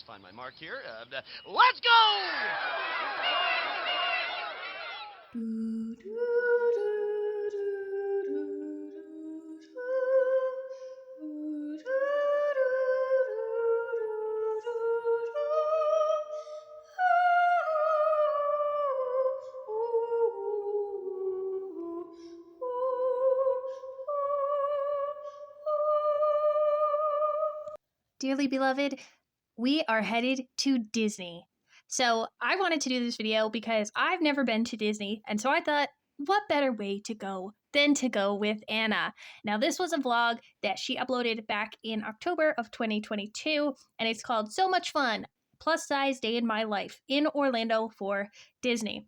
find my mark here. Let's go! Dearly beloved, we are headed to Disney. So I wanted to do this video because I've never been to Disney, and so I thought, what better way to go than to go with Anna? Now, this was a vlog that she uploaded back in October of 2022, and it's called So Much Fun, Plus Size Day in My Life in Orlando for Disney.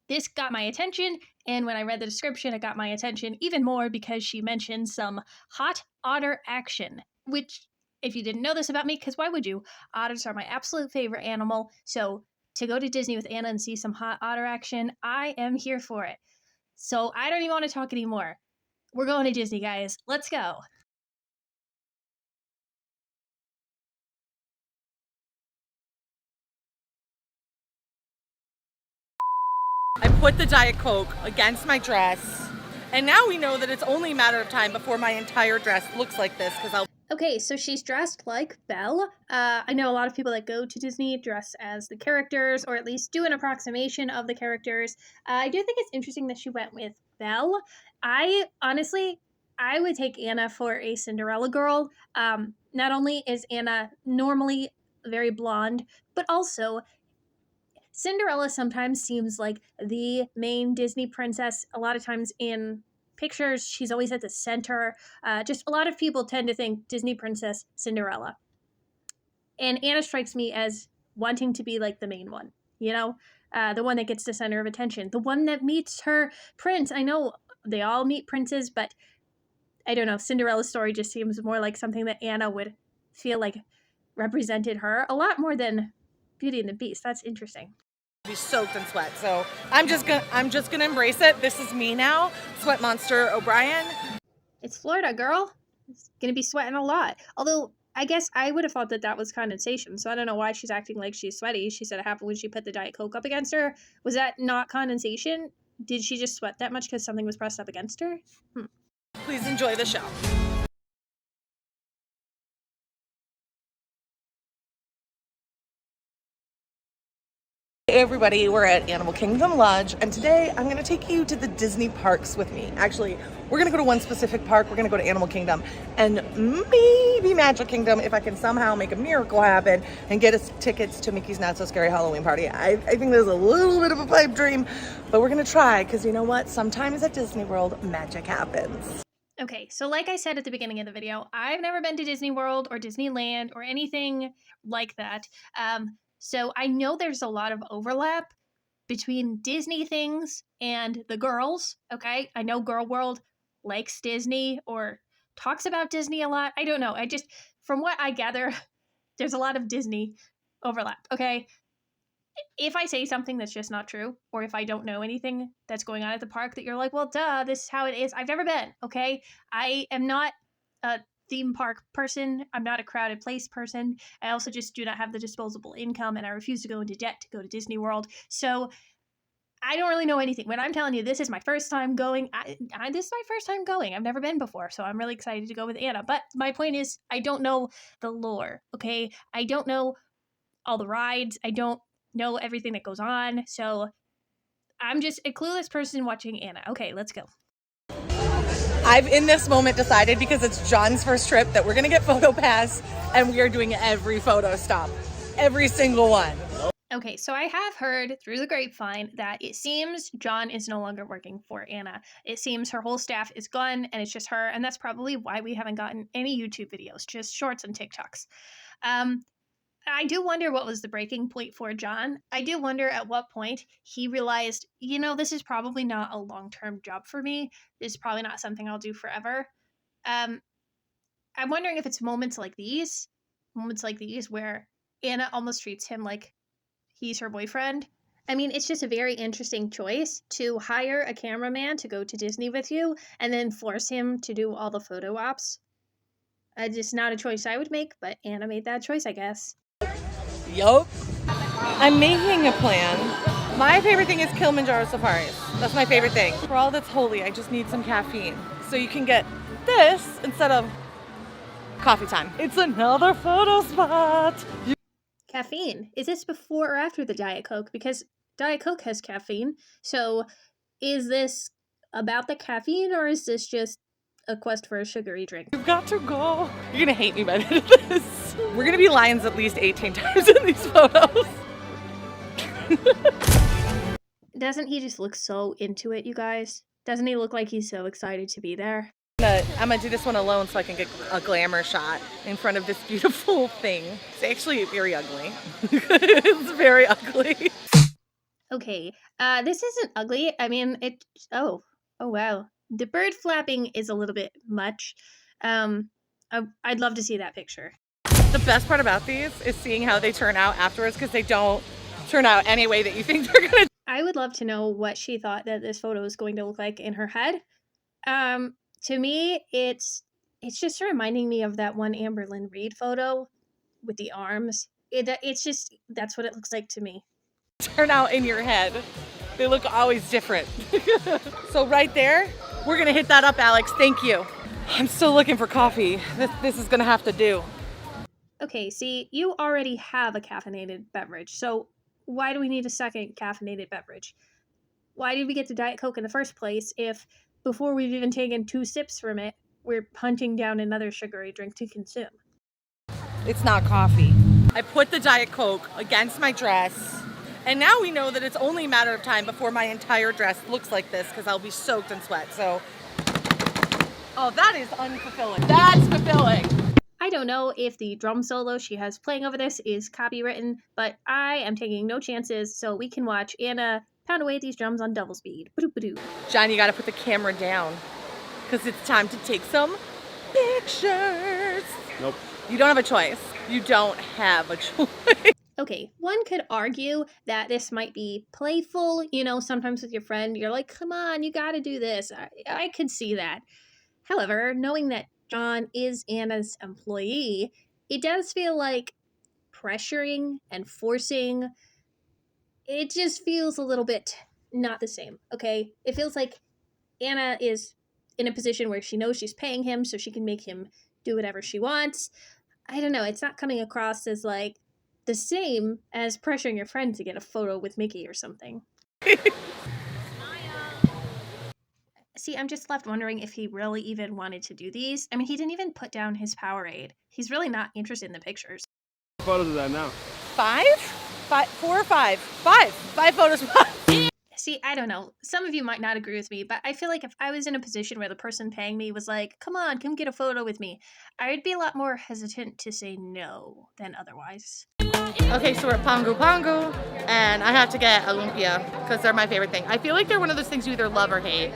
This got my attention, and when I read the description, it got my attention even more because she mentioned some hot otter action, which, if you didn't know this about me, because why would you? Otters are my absolute favorite animal, so to go to Disney with Anna and see some hot otter action, I am here for it. So I don't even want to talk anymore. We're going to Disney, guys. Let's go. I put the Diet Coke against my dress, and now we know that it's only a matter of time before my entire dress looks like this, because I'll... Okay, so she's dressed like Belle. I know a lot of people that go to Disney dress as the characters, or at least do an approximation of the characters. I do think it's interesting that she went with Belle. I would take Anna for a Cinderella girl. Not only is Anna normally very blonde, but also Cinderella sometimes seems like the main Disney princess. A lot of times in pictures, she's always at the center. Just a lot of people tend to think Disney princess Cinderella. And Anna strikes me as wanting to be like the main one, you know? The one that gets the center of attention, the one that meets her prince. I know they all meet princes, but I don't know. Cinderella's story just seems more like something that Anna would feel like represented her a lot more than Beauty and the Beast. That's interesting. Be soaked in sweat, so I'm just gonna embrace it. This is me now, Sweat Monster O'Brien. It's Florida, girl. It's gonna be sweating a lot. Although I guess I would have thought that was condensation, so I don't know why she's acting like she's sweaty. She said it happened when she put the Diet Coke up against her. Was that not condensation? Did she just sweat that much because something was pressed up against her? Please enjoy the show. Hey everybody, we're at Animal Kingdom Lodge, and today I'm going to take you to the Disney parks with me. Actually, we're going to go to one specific park. We're going to go to Animal Kingdom and maybe Magic Kingdom if I can somehow make a miracle happen and get us tickets to Mickey's Not So Scary Halloween Party. I think there's a little bit of a pipe dream, but we're going to try, because you know what? Sometimes at Disney World, magic happens. Okay, so like I said at the beginning of the video, I've never been to Disney World or Disneyland or anything like that. So I know there's a lot of overlap between Disney things and the girls, okay? I know Girl World likes Disney or talks about Disney a lot. I don't know. From what I gather, there's a lot of Disney overlap, okay? If I say something that's just not true, or if I don't know anything that's going on at the park that you're like, well, duh, this is how it is. I've never been, okay? I am not a theme park person. I'm not a crowded place person. I also just do not have the disposable income, and I refuse to go into debt to go to Disney World. So I don't really know anything. When I'm telling you this is my first time going, this is my first time going. I've never been before, so I'm really excited to go with Anna. But my point is, I don't know the lore, okay? I don't know all the rides. I don't know everything that goes on. So I'm just a clueless person watching Anna. Okay, let's go. I've in this moment decided, because it's John's first trip, that we're gonna get photo pass, and we are doing every photo stop, every single one. Okay, so I have heard through the grapevine that it seems John is no longer working for Anna. It seems her whole staff is gone and it's just her, and that's probably why we haven't gotten any YouTube videos, just shorts and TikToks. I do wonder what was the breaking point for John. I do wonder at what point he realized, this is probably not a long-term job for me. This is probably not something I'll do forever. I'm wondering if it's moments like these where Anna almost treats him like he's her boyfriend. I mean, it's just a very interesting choice to hire a cameraman to go to Disney with you and then force him to do all the photo ops. Just not a choice I would make, but Anna made that choice, I guess. Yup. I'm making a plan. My favorite thing is Kilimanjaro safaris. That's my favorite thing. For all that's holy, I just need some caffeine. So you can get this instead of coffee time. It's another photo spot. Caffeine. Is this before or after the Diet Coke? Because Diet Coke has caffeine. So is this about the caffeine or is this just a quest for a sugary drink? You've got to go. You're gonna hate me by the end of this. We're gonna be lions at least 18 times in these photos. Doesn't he just look so into it, you guys? Doesn't he look like he's so excited to be there? I'm gonna do this one alone so I can get a glamour shot in front of this beautiful thing. It's actually very ugly. It's very ugly. Okay, this isn't ugly. I mean, oh wow. The bird flapping is a little bit much. I'd love to see that picture. The best part about these is seeing how they turn out afterwards, because they don't turn out any way that you think they're gonna. I would love to know what she thought that this photo was going to look like in her head. To me, it's just reminding me of that one Amberlynn Reid photo with the arms. It's just, that's what it looks like to me. Turn out in your head. They look always different. So right there, we're gonna hit that up, Alex. Thank you. I'm still looking for coffee. This is gonna have to do. Okay, see, you already have a caffeinated beverage, so why do we need a second caffeinated beverage? Why did we get the Diet Coke in the first place if, before we've even taken 2 sips from it, we're hunting down another sugary drink to consume? It's not coffee. I put the Diet Coke against my dress, and now we know that it's only a matter of time before my entire dress looks like this, because I'll be soaked in sweat. So, oh, that is unfulfilling. That's fulfilling. I don't know if the drum solo she has playing over this is copywritten, but I am taking no chances, so we can watch Anna pound away at these drums on double speed. Ba-doo-ba-doo. John, you gotta put the camera down, because it's time to take some pictures. Nope. You don't have a choice. You don't have a choice. Okay, one could argue that this might be playful. You know, sometimes with your friend, you're like, come on, you gotta do this. I could see that. However, knowing that John is Anna's employee, it does feel like pressuring and forcing. It just feels a little bit not the same, okay? It feels like Anna is in a position where she knows she's paying him so she can make him do whatever she wants. I don't know, it's not coming across as like the same as pressuring your friend to get a photo with Mickey or something. See, I'm just left wondering if he really even wanted to do these. I mean, he didn't even put down his Powerade. He's really not interested in the pictures. Photos of that now. 5? 4 or 5? 5 photos. See, I don't know. Some of you might not agree with me, but I feel like if I was in a position where the person paying me was like, come on, come get a photo with me, I would be a lot more hesitant to say no than otherwise. Okay, so we're at Pongo Pongo, and I have to get a lumpia, because they're my favorite thing. I feel like they're one of those things you either love or hate,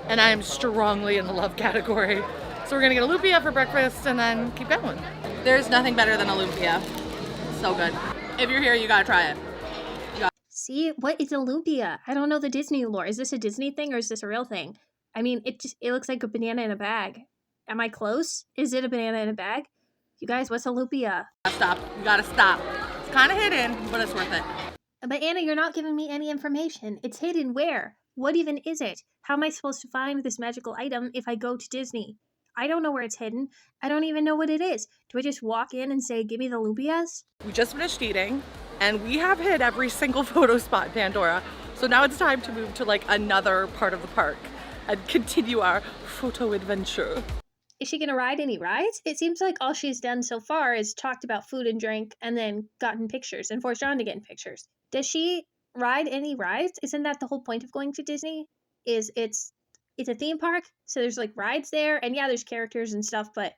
and I am strongly in the love category. So we're gonna get a lumpia for breakfast and then keep going. There's nothing better than a lumpia. So good. If you're here, you gotta try it. See, what is a lumpia? I don't know the Disney lore. Is this a Disney thing or is this a real thing? I mean, it looks like a banana in a bag. Am I close? Is it a banana in a bag? You guys, what's a lumpia? Stop. You gotta stop. It's kind of hidden, but it's worth it. But Anna, you're not giving me any information. It's hidden where? What even is it? How am I supposed to find this magical item if I go to Disney? I don't know where it's hidden. I don't even know what it is. Do I just walk in and say, give me the lumpias? We just finished eating, and we have hit every single photo spot in Pandora. So now it's time to move to like another part of the park and continue our photo adventure. Is she going to ride any rides? It seems like all she's done so far is talked about food and drink and then gotten pictures and forced John to get in pictures. Does she ride any rides? Isn't that the whole point of going to Disney? It's a theme park, so there's like rides there, and yeah, there's characters and stuff, but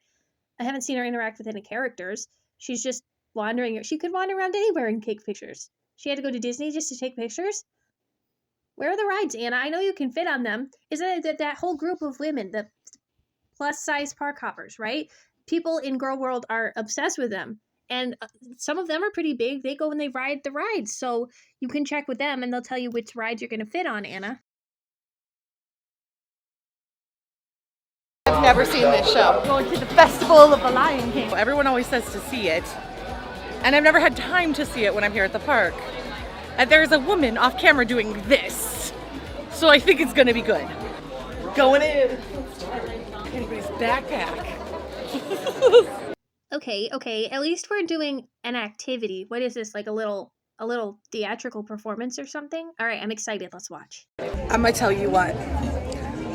I haven't seen her interact with any characters. She's just wandering. She could wander around anywhere and take pictures. She had to go to Disney just to take pictures? Where are the rides, Anna? I know you can fit on them. Isn't it that whole group of women, the plus-size park hoppers, right? People in Girl World are obsessed with them. And some of them are pretty big. They go and they ride the rides. So you can check with them and they'll tell you which rides you're going to fit on, Anna. I've never seen this show. Going to the Festival of the Lion King. Everyone always says to see it. And I've never had time to see it when I'm here at the park. And there's a woman off camera doing this. So I think it's gonna be good. Going in. Anybody's backpack. Okay. At least we're doing an activity. What is this, like a little theatrical performance or something? All right, I'm excited. Let's watch. I'm gonna tell you what.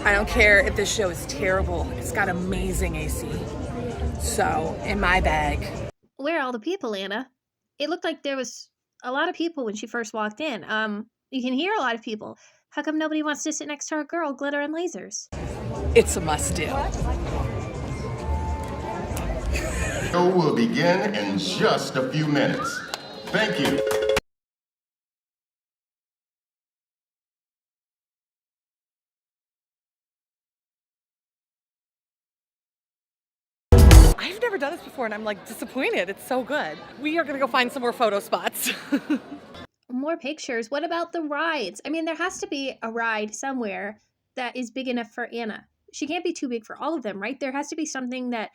I don't care if this show is terrible. It's got amazing AC. So, in my bag. Where are all the people, Anna? It looked like there was a lot of people when she first walked in. You can hear a lot of people. How come nobody wants to sit next to our girl, Glitterandlazers? It's a must-do. The show will begin in just a few minutes. Thank you. I've never done this before and I'm like disappointed. It's so good. We are gonna go find some more photo spots. More pictures. What about the rides? I mean, there has to be a ride somewhere that is big enough for Anna. She can't be too big for all of them, right? There has to be something that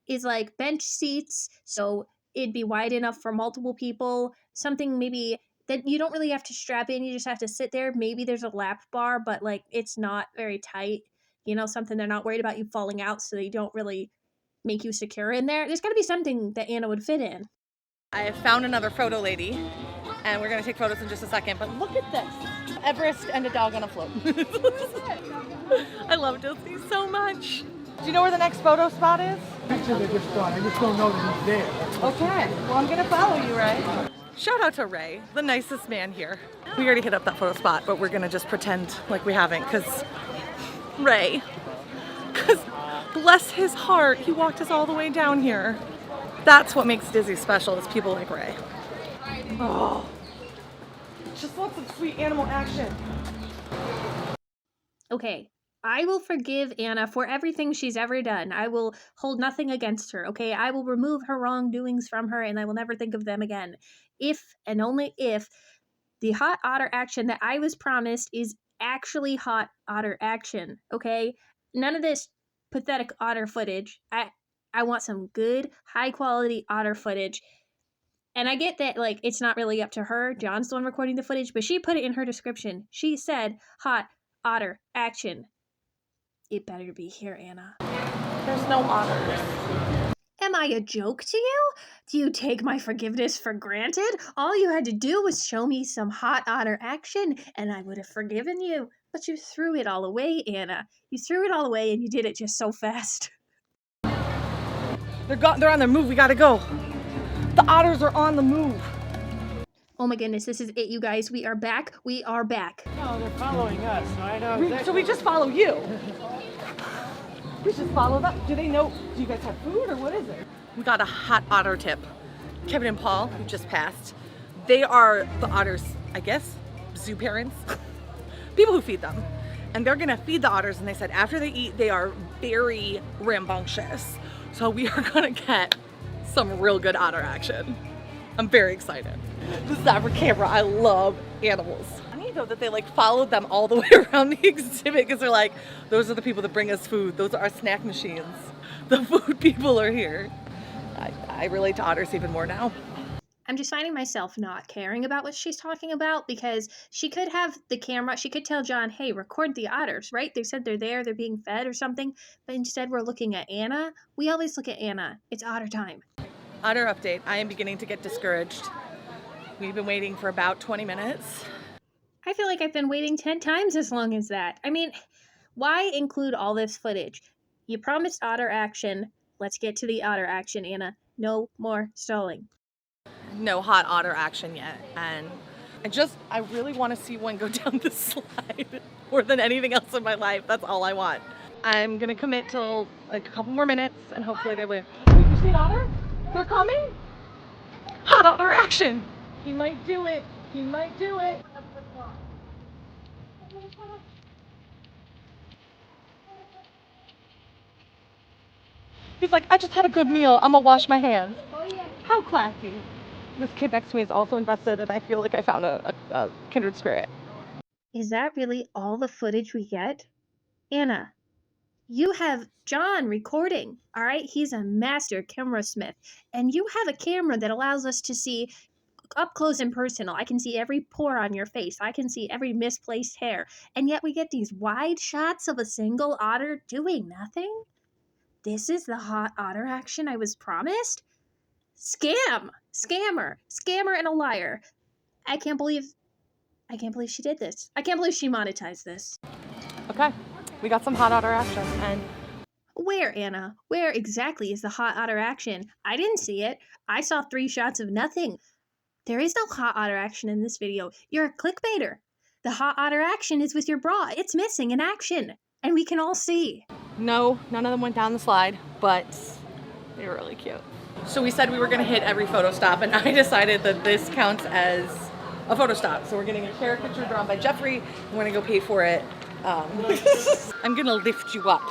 is like bench seats, so it'd be wide enough for multiple people. Something maybe that you don't really have to strap in, you just have to sit there. Maybe there's a lap bar, but like it's not very tight. You know, something they're not worried about you falling out, so they don't really make you secure in there. There's got to be something that Anna would fit in. I have found another photo lady and we're gonna take photos in just a second, but look at this. Everest and a dog on a float. I love Disney so much. Do you know where the next photo spot is? Actually, I just don't know that he's there. Okay, well I'm gonna follow you, Ray. Shout out to Ray, the nicest man here. We already hit up that photo spot, but we're gonna just pretend like we haven't, because Ray, because bless his heart, he walked us all the way down here. That's what makes Disney special, is people like Ray. Oh, just lots of sweet animal action. Okay, I will forgive Anna for everything she's ever done. I will hold nothing against her, okay? I will remove her wrongdoings from her and I will never think of them again. If and only if the hot otter action that I was promised is actually hot otter action, okay? None of this pathetic otter footage. I want some good, high quality otter footage. And I get that, like, it's not really up to her. John's the one recording the footage, but she put it in her description. She said, hot otter action. It better be here, Anna. There's no otters. Am I a joke to you? Do you take my forgiveness for granted? All you had to do was show me some hot otter action, and I would have forgiven you. But you threw it all away, Anna. You threw it all away, and you did it just so fast. They're on the move. We gotta go. The otters are on the move. Oh my goodness, this is it, you guys. We are back. We are back. No, they're following us. So I know. So we just follow you. We just follow them. Do they know? Do you guys have food or what is it? We got a hot otter tip. Kevin and Paul, who just passed, they are the otters, I guess, zoo parents, people who feed them. And they're gonna feed the otters, and they said after they eat, they are very rambunctious. So we are gonna get some real good otter action. I'm very excited. This is not for camera. I love animals. I need to know that they like followed them all the way around the exhibit because they're like, those are the people that bring us food. Those are our snack machines. The food people are here. I relate to otters even more now. I'm just finding myself not caring about what she's talking about because she could have the camera. She could tell John, hey, record the otters, right? They said they're there, they're being fed or something. But instead we're looking at Anna. We always look at Anna. It's otter time. Otter update. I am beginning to get discouraged. We've been waiting for about 20 minutes. I feel like I've been waiting 10 times as long as that. I mean, why include all this footage? You promised otter action. Let's get to the otter action, Anna. No more stalling. No hot otter action yet. And I really want to see one go down the slide more than anything else in my life. That's all I want. I'm going to commit till like a couple more minutes and hopefully they will. Wait, you see an otter? They're coming? Hot otter action. He might do it. He might do it. He's like, I just had a good meal. I'm gonna wash my hands. Oh, yeah. How classy. This kid next to me is also invested, and I feel like I found a kindred spirit. Is that really all the footage we get? Anna, You have John recording, all right? He's a master camera smith. And you have a camera that allows us to see up close and personal. I can see every pore on your face. I can see every misplaced hair. And yet we get these wide shots of a single otter doing nothing? This is the hot otter action I was promised? Scam! Scammer and a liar. I can't believe she did this. I can't believe she monetized this. Okay, we got some hot otter action, and Where, Anna? Where exactly is the hot otter action? I didn't see it. I saw 3 shots of nothing. There is no hot otter action in this video. You're a clickbaiter. The hot otter action is with your bra. It's missing in action. And we can all see. no, none of them went down the slide, but they were really cute. So we said we were gonna hit every photo stop, and I decided that this counts as a photo stop. So we're getting a caricature drawn by Jeffrey. I'm gonna go pay for it. I'm gonna lift you up,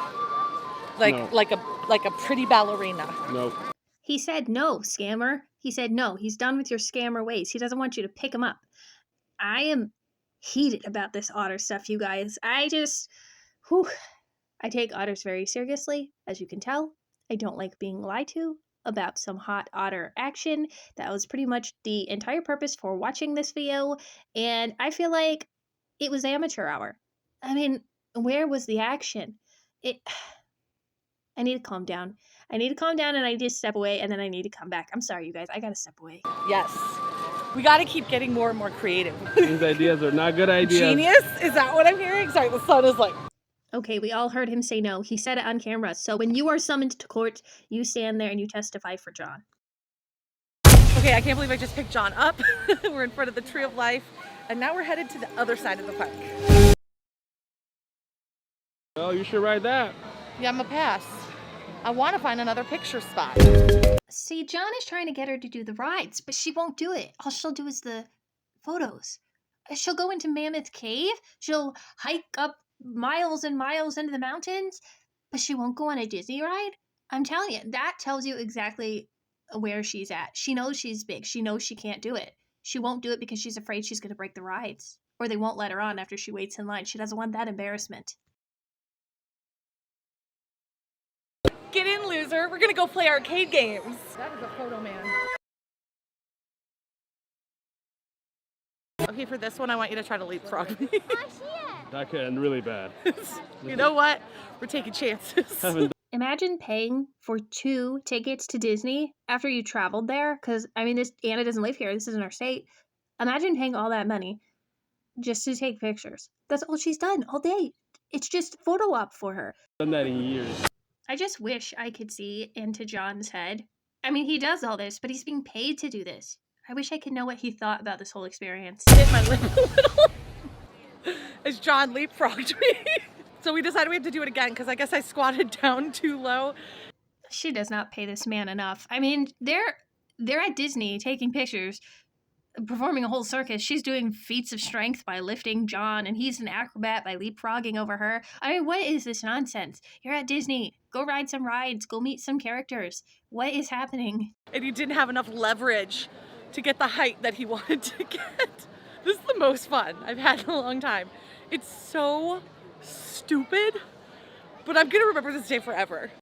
like a pretty ballerina. No. He said no, scammer. He said no. He's done with your scammer ways. He doesn't want you to pick him up. I am heated about this otter stuff, you guys. I take otters very seriously, as you can tell. I don't like being lied to about some hot otter action. That was pretty much the entire purpose for watching this video, and I feel like it was amateur hour. I mean, where was the action? I need to calm down. And I need to step away, and then I need to come back. I'm sorry, you guys. I gotta step away. Yes, we gotta keep getting more and more creative. These ideas are not good ideas. Genius? Is that what I'm hearing? Sorry, the sun is like... Okay, we all heard him say no. He said it on camera. So when you are summoned to court, you stand there and you testify for John. Okay, I can't believe I just picked John up. We're in front of the Tree of Life, and now we're headed to the other side of the park. Oh, you should ride that. Yeah, I'm a pass. I want to find another picture spot. See, John is trying to get her to do the rides, but she won't do it. All she'll do is the photos. She'll go into Mammoth Cave. She'll hike up miles and miles into the mountains, but she won't go on a Disney ride. I'm telling you, that tells you exactly where she's at. She knows she's big. She knows she can't do it. She won't do it because she's afraid she's going to break the rides, or they won't let her on after she waits in line. She doesn't want that embarrassment. Get in, loser. We're gonna go play arcade games. That is a photo man. Okay, for this one, I want you to try to leapfrog me. That could end really bad. You know what? We're taking chances. Imagine paying for 2 tickets to Disney after you traveled there, because, I mean, Anna doesn't live here. This isn't our state. Imagine paying all that money just to take pictures. That's all she's done all day. It's just photo op for her. Done that in years. I just wish I could see into John's head. I mean, he does all this, but he's being paid to do this. I wish I could know what he thought about this whole experience. Hit my lip a little. As John leapfrogged me. So we decided we have to do it again because I guess I squatted down too low. She does not pay this man enough. I mean, they're at Disney taking pictures, performing a whole circus. She's doing feats of strength by lifting John, and he's an acrobat by leapfrogging over her. I mean, what is this nonsense? You're at Disney. Go ride some rides. Go meet some characters. What is happening? And he didn't have enough leverage to get the height that he wanted to get. This is the most fun I've had in a long time. It's so stupid, but I'm gonna remember this day forever.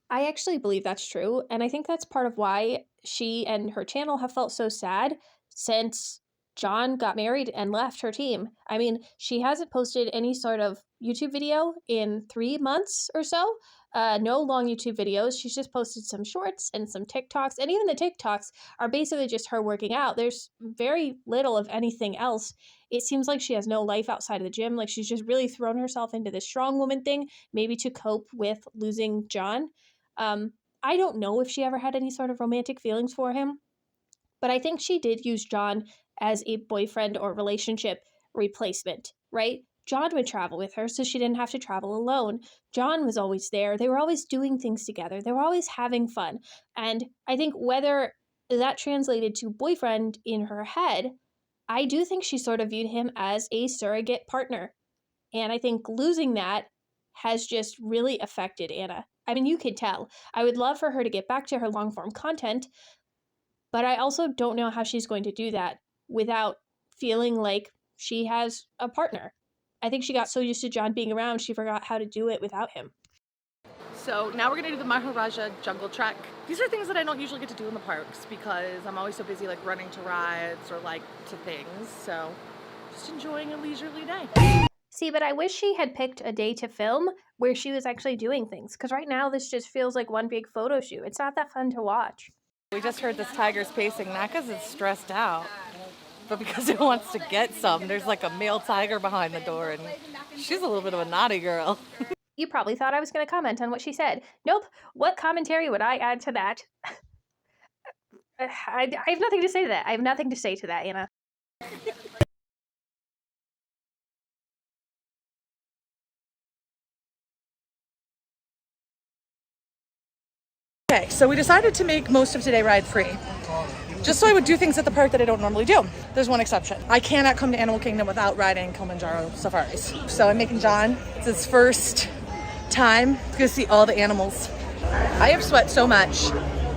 I actually believe that's true, and I think that's part of why she and her channel have felt so sad since John got married and left her team. I mean, she hasn't posted any sort of YouTube video in 3 months or so. No long YouTube videos. She's just posted some shorts and some TikToks, and even the TikToks are basically just her working out. There's very little of anything else. It seems like she has no life outside of the gym. Like, she's just really thrown herself into this strong woman thing, maybe to cope with losing John. I don't know if she ever had any sort of romantic feelings for him, but I think she did use John as a boyfriend or relationship replacement, right? John would travel with her so she didn't have to travel alone. John was always there. They were always doing things together. They were always having fun. And I think whether that translated to boyfriend in her head, I do think she sort of viewed him as a surrogate partner. And I think losing that has just really affected Anna. I mean, you could tell. I would love for her to get back to her long-form content, but I also don't know how she's going to do that without feeling like she has a partner. I think she got so used to John being around, she forgot how to do it without him. So now we're gonna do the Maharaja Jungle Trek. These are things that I don't usually get to do in the parks because I'm always so busy like running to rides or like to things. So just enjoying a leisurely day. See, but I wish she had picked a day to film where she was actually doing things, because right now this just feels like one big photo shoot. It's not that fun to watch. We just heard this tiger's pacing, not because it's stressed out, but because it wants to get some. There's like a male tiger behind the door, and she's a little bit of a naughty girl. You probably thought I was going to comment on what she said. Nope. What commentary would I add to that? I have nothing to say to that. I have nothing to say to that, Anna. Okay, so we decided to make most of today ride-free, just so I would do things at the park that I don't normally do. There's one exception. I cannot come to Animal Kingdom without riding Kilimanjaro safaris. So I'm making John, it's his first time to go see all the animals. I have sweat so much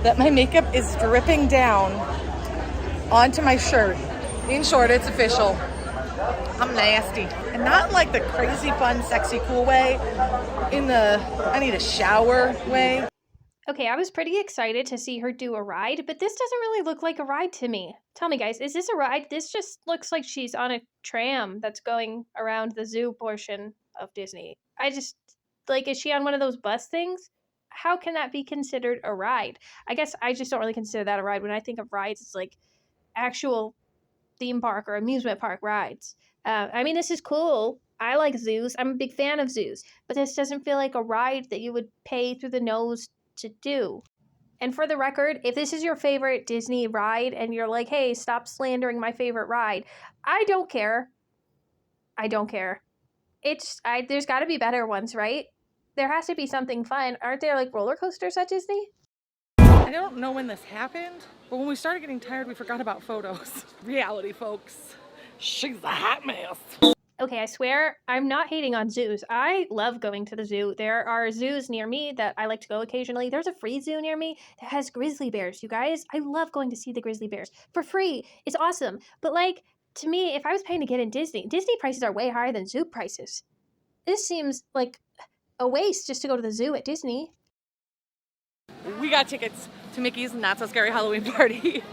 that my makeup is dripping down onto my shirt. In short, it's official. I'm nasty. And not in like the crazy fun, sexy, cool way, in the I need a shower way. Okay, I was pretty excited to see her do a ride, but this doesn't really look like a ride to me. Tell me, guys, is this a ride? This just looks like she's on a tram that's going around the zoo portion of Disney. Is she on one of those bus things? How can that be considered a ride? I guess I just don't really consider that a ride. When I think of rides, it's like actual theme park or amusement park rides. This is cool. I like zoos. I'm a big fan of zoos, but this doesn't feel like a ride that you would pay through the nose to do. And for the record, if this is your favorite Disney ride and you're like, hey, stop slandering my favorite ride, I don't care. There's got to be better ones, right? There has to be something fun. Aren't there like roller coasters at Disney? I don't know when this happened, but when we started getting tired, we forgot about photos. Reality, folks. She's a hot mess. Okay, I swear, I'm not hating on zoos. I love going to the zoo. There are zoos near me that I like to go occasionally. There's a free zoo near me that has grizzly bears, you guys. I love going to see the grizzly bears for free. It's awesome. But to me, if I was paying to get in Disney prices are way higher than zoo prices. This seems like a waste just to go to the zoo at Disney. We got tickets to Mickey's Not So Scary Halloween Party.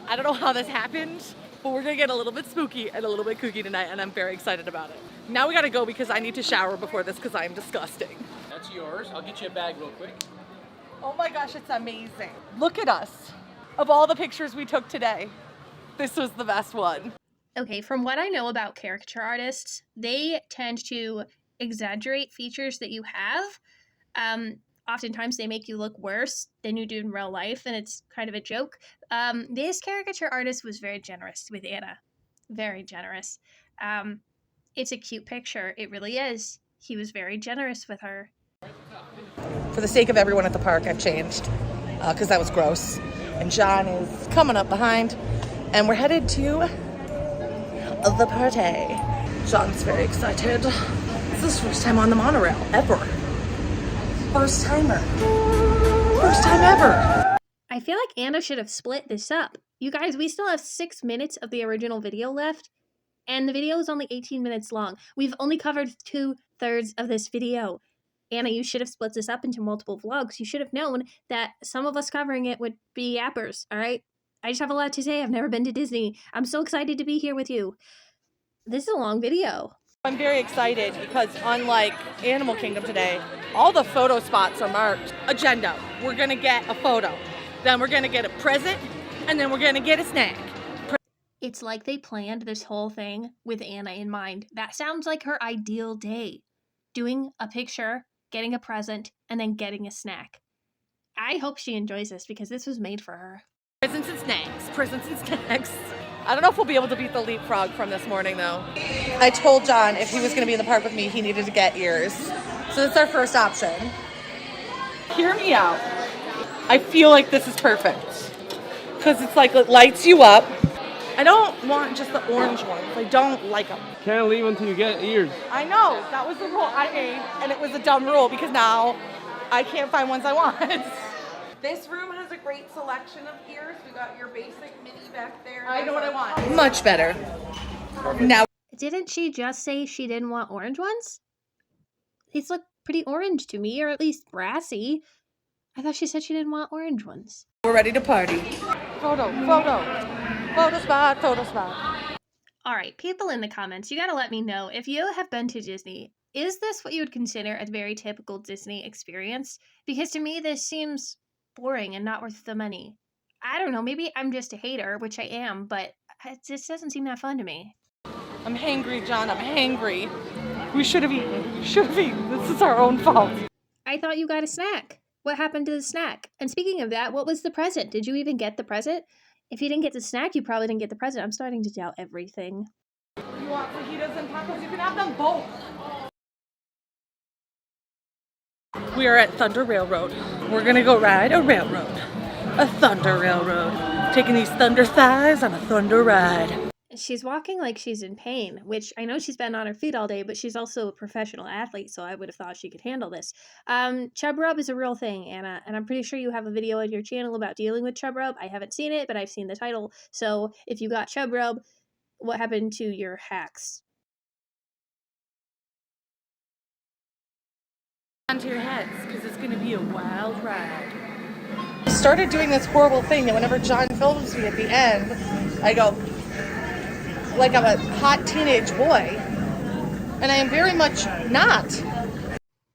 I don't know how this happened, but we're gonna get a little bit spooky and a little bit kooky tonight, and I'm very excited about it. Now we gotta go because I need to shower before this because I'm disgusting. That's yours. I'll get you a bag real quick. Oh my gosh, it's amazing. Look at us. Of all the pictures we took today, this was the best one. Okay, from what I know about caricature artists, they tend to exaggerate features that you have. Oftentimes they make you look worse than you do in real life, and it's kind of a joke. This caricature artist was very generous with Anna. Very generous. It's a cute picture. It really is. He was very generous with her. For the sake of everyone at the park, I've changed because that was gross. And John is coming up behind, and we're headed to the party. John's very excited. This is his first time on the monorail, ever. First timer. First time ever. I feel like Anna should have split this up. You guys, we still have 6 minutes of the original video left, and the video is only 18 minutes long. We've only covered 2/3 of this video. Anna, you should have split this up into multiple vlogs. You should have known that some of us covering it would be yappers, all right? I just have a lot to say. I've never been to Disney. I'm so excited to be here with you. This is a long video. I'm very excited because unlike Animal Kingdom today, all the photo spots are marked. Agenda. We're gonna get a photo. Then we're gonna get a present, and then we're gonna get a snack. It's like they planned this whole thing with Anna in mind. That sounds like her ideal day. Doing a picture, getting a present, and then getting a snack. I hope she enjoys this because this was made for her. Presents and snacks. Presents and snacks. I don't know if we'll be able to beat the Leapfrog from this morning, though. I told John if he was going to be in the park with me, he needed to get ears. So that's our first option. Hear me out. I feel like this is perfect. Because it's like it lights you up. I don't want just the orange ones. I don't like them. Can't leave until you get ears. I know. That was the rule I made. And it was a dumb rule because now I can't find ones I want. This room has a great selection of ears. We got your basic mini back there. I know what I want. Much better. Now. Didn't she just say she didn't want orange ones? These look pretty orange to me, or at least brassy. I thought she said she didn't want orange ones. We're ready to party. Photo spot, photo spot. All right, people in the comments, you gotta let me know if you have been to Disney. Is this what you would consider a very typical Disney experience? Because to me, this seems boring and not worth the money. I don't know, maybe I'm just a hater, which I am, but it just doesn't seem that fun to me. I'm hangry, John. I'm hangry. We should have eaten. We should have eaten. This is our own fault. I thought you got a snack. What happened to the snack? And speaking of that, what was the present? Did you even get the present? If you didn't get the snack, you probably didn't get the present. I'm starting to doubt everything. You want fajitas and tacos? You can have them both. We are at Thunder Railroad. We're gonna go ride a railroad. A Thunder Railroad. Taking these thunder thighs on a thunder ride. She's walking like she's in pain, which I know she's been on her feet all day, but she's also a professional athlete, so I would have thought she could handle this. Chub rub is a real thing, Anna, and I'm pretty sure you have a video on your channel about dealing with chub rub. I haven't seen it, but I've seen the title. So if you got chub rub, what happened to your hacks? Onto your heads, because it's gonna be a wild ride. I started doing this horrible thing that whenever John films me at the end, I go, like I'm a hot teenage boy, and I am very much not.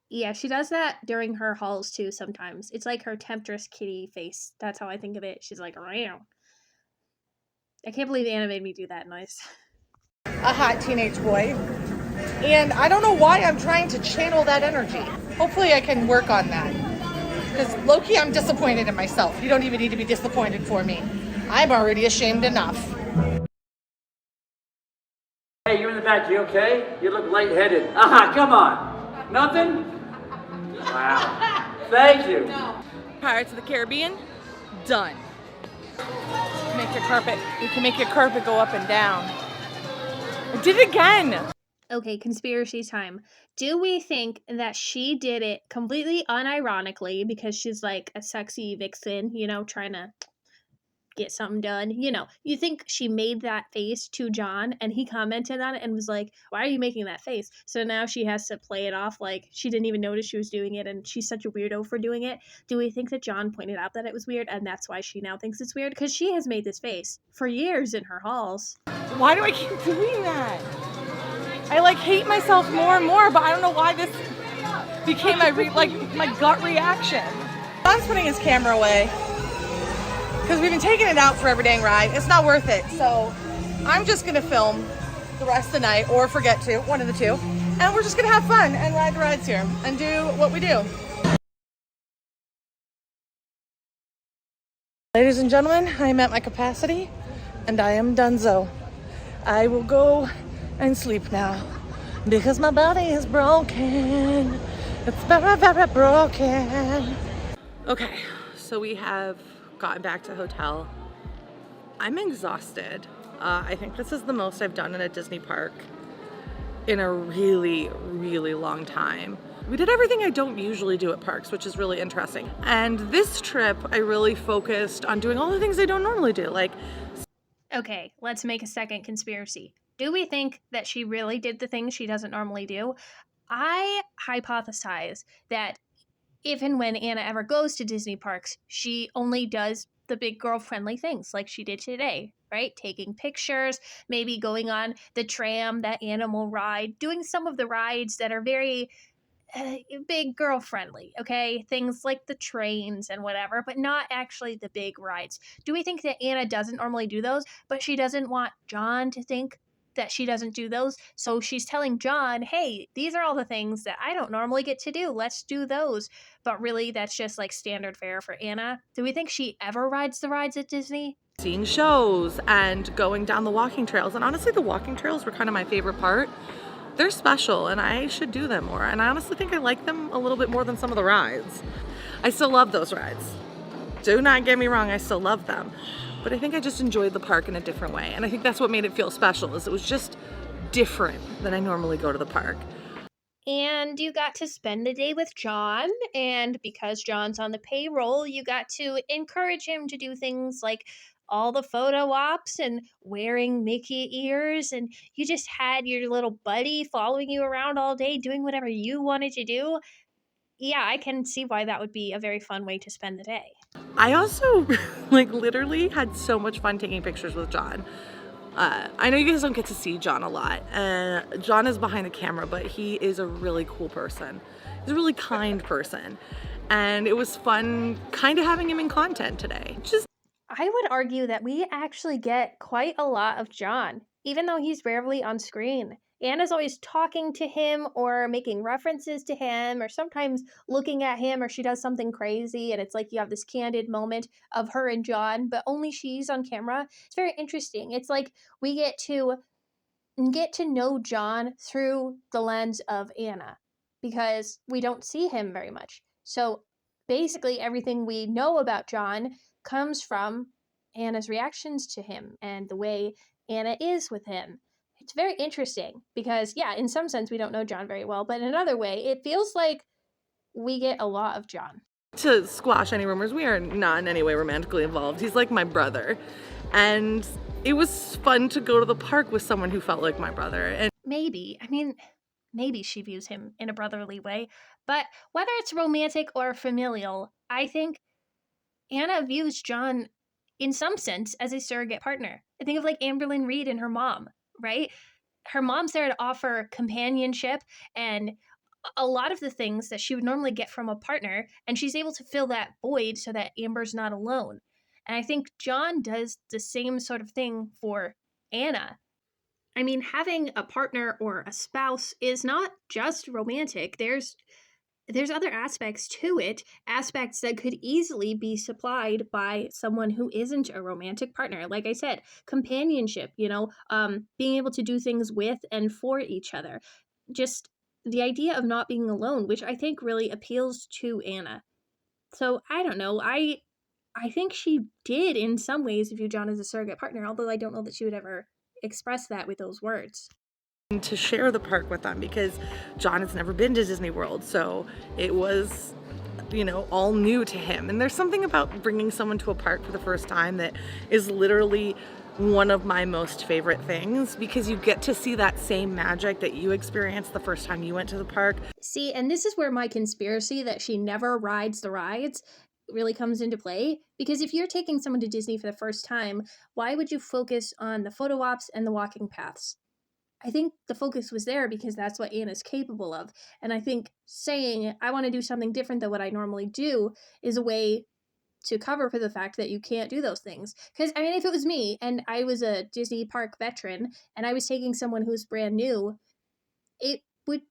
Yeah, she does that during her hauls too sometimes. It's like her temptress kitty face. That's how I think of it. She's like, "Meow." I can't believe Anna made me do that noise. A hot teenage boy, and I don't know why I'm trying to channel that energy. Hopefully I can work on that, because low-key I'm disappointed in myself. You don't even need to be disappointed for me. I'm already ashamed enough. Hey, you're in the back, you okay? You look lightheaded. Come on. Nothing? Wow. Thank you. Pirates of the Caribbean, done. Make your carpet, you can make your carpet go up and down. I did it again. Okay, conspiracy time. Do we think that she did it completely unironically because she's like a sexy vixen, you know, trying to get something done? You know, you think she made that face to John and he commented on it and was like, "Why are you making that face?" So now she has to play it off like she didn't even notice she was doing it and she's such a weirdo for doing it. Do we think that John pointed out that it was weird and that's why she now thinks it's weird? Because she has made this face for years in her hauls. Why do I keep doing that? I like hate myself more and more, but I don't know why this became my gut reaction. John's putting his camera away because we've been taking it out for every dang ride. It's not worth it. So I'm just gonna film the rest of the night or forget to, one of the two. And we're just gonna have fun and ride the rides here and do what we do. Ladies and gentlemen, I am at my capacity and I am donezo. I will go and sleep now because my body is broken. It's very, very broken. Okay, so we have gotten back to the hotel. I'm exhausted. I think this is the most I've done in a Disney park in a really, really long time. We did everything I don't usually do at parks, which is really interesting. And this trip, I really focused on doing all the things I don't normally do, like... Okay, let's make a second conspiracy. Do we think that she really did the things she doesn't normally do? I hypothesize that if and when Anna ever goes to Disney parks, she only does the big girl-friendly things like she did today, right? Taking pictures, maybe going on the tram, that animal ride, doing some of the rides that are very big girl-friendly, okay? Things like the trains and whatever, but not actually the big rides. Do we think that Anna doesn't normally do those, but she doesn't want John to think that she doesn't do those? So she's telling John, hey, these are all the things that I don't normally get to do. Let's do those. But really, that's just like standard fare for Anna. Do we think she ever rides the rides at Disney? Seeing shows and going down the walking trails. And honestly, the walking trails were kind of my favorite part. They're special and I should do them more. And I honestly think I like them a little bit more than some of the rides. I still love those rides. Do not get me wrong, I still love them. But I think I just enjoyed the park in a different way. And I think that's what made it feel special, is it was just different than I normally go to the park. And you got to spend the day with John, and because John's on the payroll, you got to encourage him to do things like all the photo ops and wearing Mickey ears, and you just had your little buddy following you around all day doing whatever you wanted to do. yeah, I can see why that would be a very fun way to spend the day. I also like literally had so much fun taking pictures with John. I know you guys don't get to see John a lot. John is behind the camera, but he is a really cool person. He's a really kind person. And it was fun kind of having him in content today. I would argue that we actually get quite a lot of John, even though he's rarely on screen. Anna's always talking to him or making references to him or sometimes looking at him, or she does something crazy and it's like you have this candid moment of her and John, but only she's on camera. It's very interesting. It's like we get to know John through the lens of Anna because we don't see him very much. So basically everything we know about John comes from Anna's reactions to him and the way Anna is with him. It's very interesting because, yeah, in some sense we don't know John very well, but in another way it feels like we get a lot of John. To squash any rumors, we are not in any way romantically involved. He's like my brother. And it was fun to go to the park with someone who felt like my brother. And maybe she views him in a brotherly way, but whether it's romantic or familial, I think Anna views John in some sense as a surrogate partner. I think of like Amberlynn Reed and her mom, right? Her mom's there to offer companionship and a lot of the things that she would normally get from a partner, and she's able to fill that void so that Amber's not alone. And I think John does the same sort of thing for Anna. I mean, having a partner or a spouse is not just romantic. There's other aspects to it, aspects that could easily be supplied by someone who isn't a romantic partner. Like I said, companionship, being able to do things with and for each other. Just the idea of not being alone, which I think really appeals to Anna. So I don't know. I think she did in some ways view John as a surrogate partner, although I don't know that she would ever express that with those words. to share the park with them because John has never been to Disney World, so it was, all new to him. And there's something about bringing someone to a park for the first time that is literally one of my most favorite things, because you get to see that same magic that you experienced the first time you went to the park. See, and this is where my conspiracy that she never rides the rides really comes into play, because if you're taking someone to Disney for the first time, why would you focus on the photo ops and the walking paths? I think the focus was there because that's what Anna's capable of. And I think saying, I want to do something different than what I normally do is a way to cover for the fact that you can't do those things. Because, if it was me and I was a Disney park veteran and I was taking someone who's brand new, it would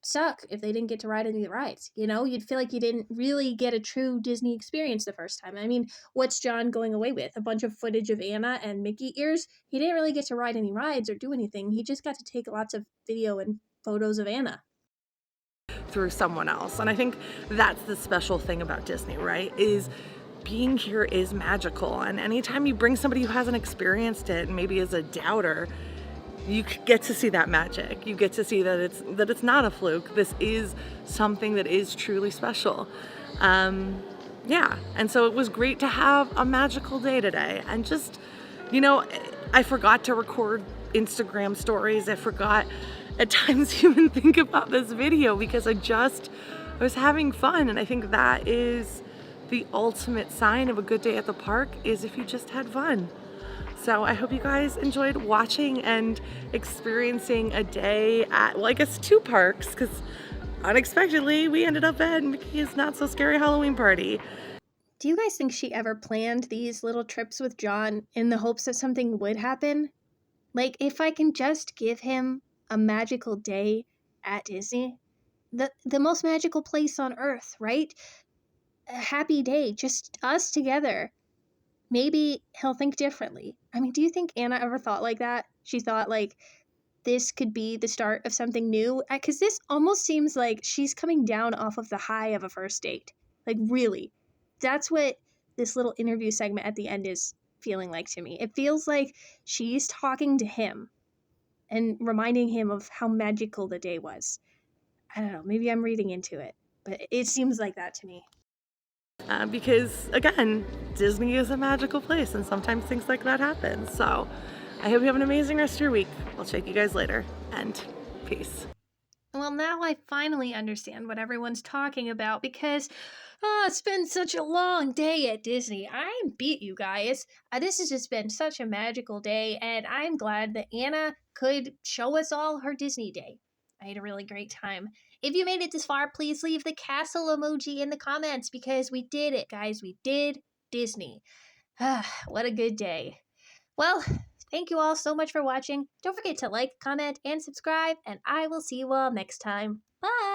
suck if they didn't get to ride any of the rides. You'd feel like you didn't really get a true Disney experience the first time. What's John going away with? A bunch of footage of Anna and Mickey ears? He didn't really get to ride any rides or do anything. He just got to take lots of video and photos of Anna Through someone else. And I think that's the special thing about Disney, right? Is being here is magical. And anytime you bring somebody who hasn't experienced it and maybe is a doubter, you get to see that magic. You get to see that it's not a fluke. This is something that is truly special. And so it was great to have a magical day today. And just, I forgot to record Instagram stories. I forgot at times to even think about this video because I was having fun. And I think that is the ultimate sign of a good day at the park, is if you just had fun. So I hope you guys enjoyed watching and experiencing a day at, I guess 2 parks, because unexpectedly we ended up at Mickey's Not So Scary Halloween Party. Do you guys think she ever planned these little trips with John in the hopes that something would happen? Like, if I can just give him a magical day at Disney, the most magical place on earth, right? A happy day, just us together. Maybe he'll think differently. Do you think Anna ever thought like that? She thought, this could be the start of something new? Because this almost seems like she's coming down off of the high of a first date. Really. That's what this little interview segment at the end is feeling like to me. It feels like she's talking to him and reminding him of how magical the day was. I don't know. Maybe I'm reading into it, but it seems like that to me. Because again, Disney is a magical place and sometimes things like that happen. So I hope you have an amazing rest of your week. I'll check you guys later, and peace. Well, now I finally understand what everyone's talking about because it's been such a long day at Disney. I beat you guys. This has just been such a magical day, and I'm glad that Anna could show us all her Disney day. I had a really great time. If you made it this far, please leave the castle emoji in the comments because we did it, guys. We did Disney. What a good day. Well, thank you all so much for watching. Don't forget to like, comment, and subscribe, and I will see you all next time. Bye!